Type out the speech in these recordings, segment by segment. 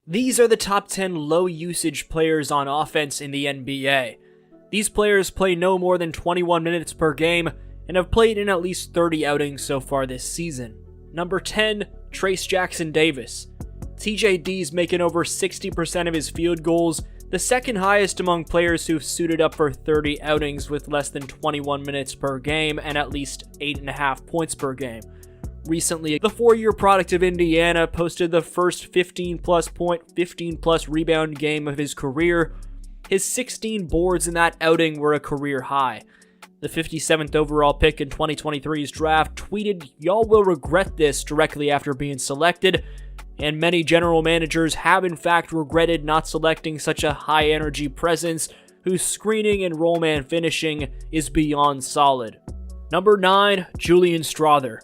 These are the top 10 low-usage players on offense in the NBA. These players play no more than 21 minutes per game and have played in at least 30 outings so far this season. Number 10, Trayce Jackson-Davis. TJD's making over 60% of his field goals, the second highest among players who've suited up for 30 outings with less than 21 minutes per game and at least 8.5 points per game. Recently, the four-year product of Indiana posted the first 15-plus point, 15-plus rebound game of his career. His 16 boards in that outing were a career high. The 57th overall pick in 2023's draft tweeted, "Y'all will regret this," directly after being selected, and many general managers have in fact regretted not selecting such a high-energy presence whose screening and roll man finishing is beyond solid. Number 9, Julian Strawther.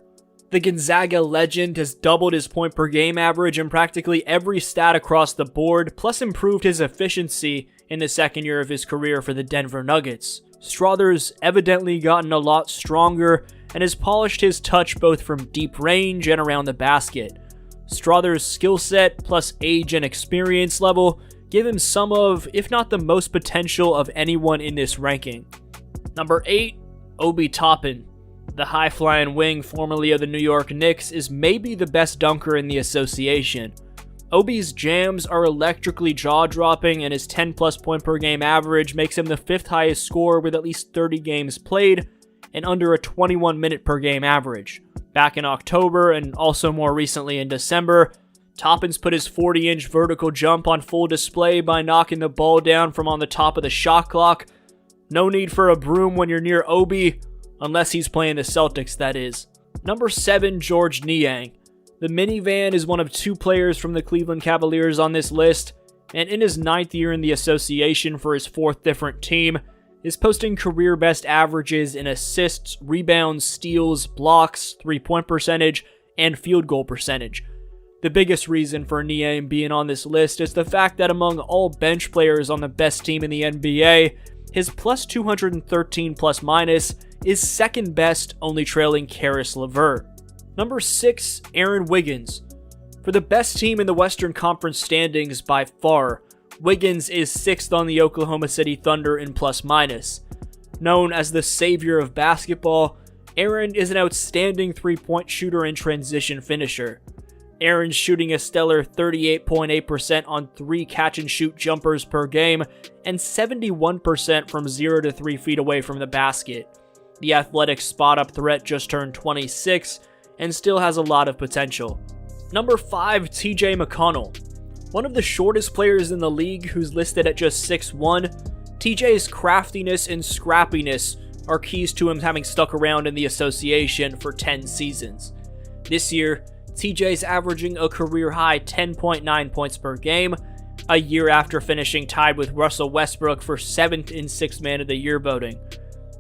The Gonzaga legend has doubled his point per game average in practically every stat across the board, plus improved his efficiency in the second year of his career for the Denver Nuggets. Strawther's evidently gotten a lot stronger and has polished his touch both from deep range and around the basket. Strawther's skill set plus age and experience level give him some of, if not the most potential of anyone in this ranking. Number 8, Obi Toppin. The high-flying wing formerly of the New York Knicks is maybe the best dunker in the association. Obi's jams are electrically jaw-dropping, and his 10-plus point per game average makes him the 5th highest scorer with at least 30 games played and under a 21 minute per game average. Back in October, and also more recently in December, Toppin's put his 40-inch vertical jump on full display by knocking the ball down from on the top of the shot clock. No need for a broom when you're near Obi, unless he's playing the Celtics, that is. Number 7, Georges Niang. The minivan is one of 2 players from the Cleveland Cavaliers on this list, and in his 9th year in the association for his 4th different team, is posting career best averages in assists, rebounds, steals, blocks, three-point percentage, and field goal percentage. The biggest reason for Niang being on this list is the fact that among all bench players on the best team in the NBA, his plus 213 plus minus is second best, only trailing Caris LeVert. Number 6, Aaron Wiggins. For the best team in the Western Conference standings by far, Wiggins is 6th on the Oklahoma City Thunder in plus minus. Known as the savior of basketball, Aaron is an outstanding three-point shooter and transition finisher. Aaron's shooting a stellar 38.8% on 3 catch-and-shoot jumpers per game and 71% from 0 to 3 feet away from the basket. The athletic spot-up threat just turned 26 and still has a lot of potential. Number 5, TJ McConnell. One of the shortest players in the league who's listed at just 6'1", TJ's craftiness and scrappiness are keys to him having stuck around in the association for 10 seasons. This year, TJ's averaging a career-high 10.9 points per game, a year after finishing tied with Russell Westbrook for 7th in 6th Man of the Year voting.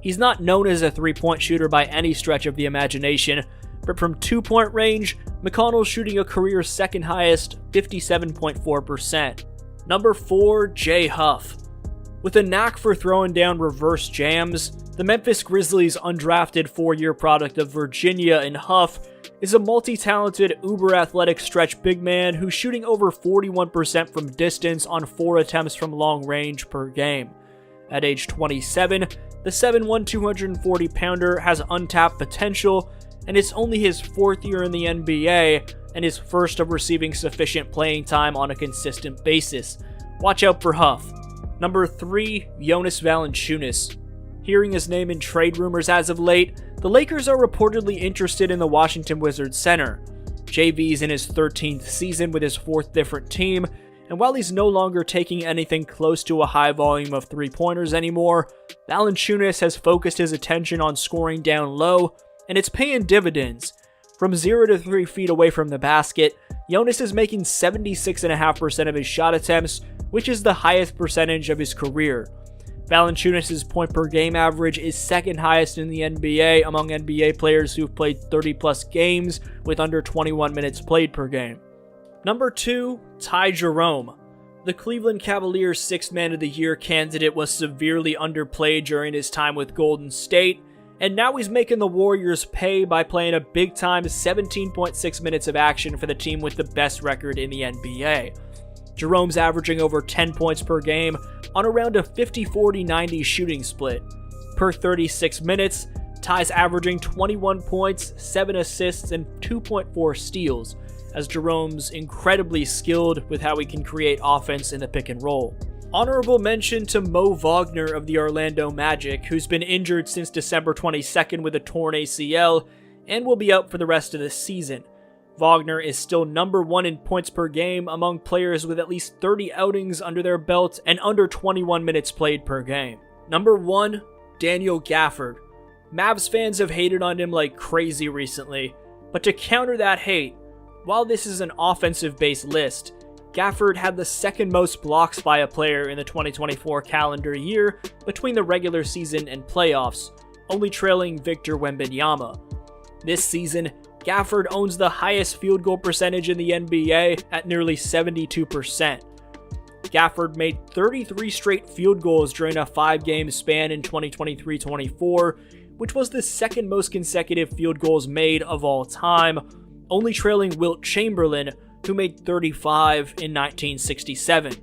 He's not known as a three-point shooter by any stretch of the imagination, but from 2-point range, McConnell's shooting a career second highest, 57.4%. Number 4, Jay Huff. With a knack for throwing down reverse jams, the Memphis Grizzlies' undrafted 4-year product of Virginia and Huff is a multi-talented, uber-athletic stretch big man who's shooting over 41% from distance on 4 attempts from long range per game. At age 27, the 7'1", 240-pounder has untapped potential, and it's only his 4th year in the NBA and his first of receiving sufficient playing time on a consistent basis. Watch out for Huff. Number 3, Jonas Valanciunas. Hearing his name in trade rumors as of late, the Lakers are reportedly interested in the Washington Wizards center. JV's in his 13th season with his 4th different team, and while he's no longer taking anything close to a high volume of three-pointers anymore, Valanciunas has focused his attention on scoring down low, and it's paying dividends. From 0 to 3 feet away from the basket, Jonas is making 76.5% of his shot attempts, which is the highest percentage of his career. Valanciunas' point per game average is second highest in the NBA among NBA players who've played 30-plus games with under 21 minutes played per game. Number 2, Ty Jerome. The Cleveland Cavaliers' 6th Man of the Year candidate was severely underplayed during his time with Golden State, and now he's making the Warriors pay by playing a big-time 17.6 minutes of action for the team with the best record in the NBA. Jerome's averaging over 10 points per game on around a 50-40-90 shooting split. Per 36 minutes, Ty's averaging 21 points, 7 assists, and 2.4 steals, as Jerome's incredibly skilled with how he can create offense in the pick and roll. Honorable mention to Mo Wagner of the Orlando Magic, who's been injured since December 22nd with a torn ACL and will be out for the rest of the season. Wagner is still number 1 in points per game among players with at least 30 outings under their belt and under 21 minutes played per game. Number 1, Daniel Gafford. Mavs fans have hated on him like crazy recently, but to counter that hate, while this is an offensive-based list, Gafford had the second most blocks by a player in the 2024 calendar year between the regular season and playoffs, only trailing Victor Wembanyama. This season, Gafford owns the highest field goal percentage in the NBA at nearly 72%. Gafford made 33 straight field goals during a 5-game span in 2023-24, which was the second most consecutive field goals made of all time, only trailing Wilt Chamberlain, who made 35 in 1967.